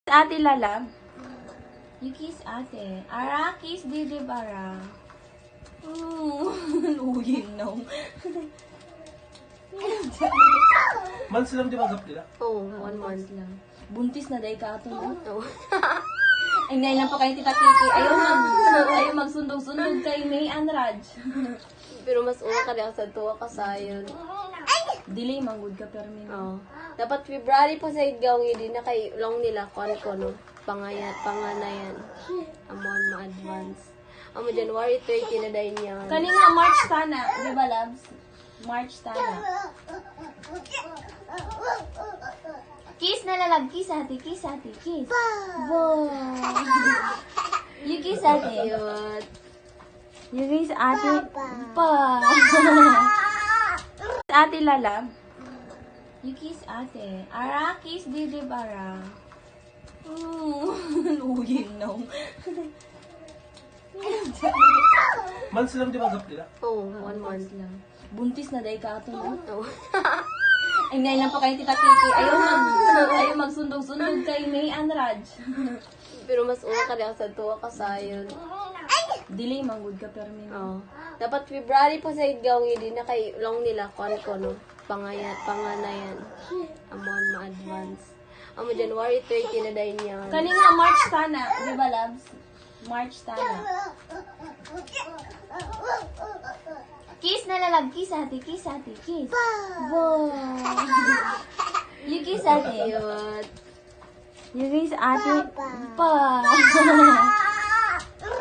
Ate Lalab. You kiss ate. Ara, kiss Didi Bara. Uying no. Months lang di ba nila? Oo, 1 month. lang. Buntis na dahil ka ito, no? Oo. Ay, ngayon lang pa kayo tita Kiki. Ayaw magsundog-sundog kay May and Raj. Pero mas una ka rin sa tuwa ka sayon. Delay manggod ka pero may Oo. Dapat February po sa igawang yun na kay long nila kwan ko no. Panganayan. Amon ma-advance. Amo January 30 na dahil niya. Kanina March sana, di ba, Labs? March sana. Kiss na lalab, kiss ate, kiss. Wow. You kiss ate. Cute. You kiss ate. Pa. Ate Lalab. You kiss ate. Ara, kiss Didi Bara. Uying no. Months lang di ba nila? Oo, 1 month. lang. Buntis na dahil ka ito, no? Oo. Ay, ngayon lang pa kayo tita Kiki. Ayaw magsundog-sundog kay May and Raj. Pero mas una ka rin sa tuwa ka sayon. Delay manggod ka pero may Oo. Dapat February po sa igawang yun na kay long nila kwan ko no. Panganayan. Amon ma-advance. Amo January 30 na dahil niya. Kanina March sana, di ba, Labs? March sana. Kiss na lalab, kiss ate. Wow. You kiss ate. Cute. You kiss ate. Pa.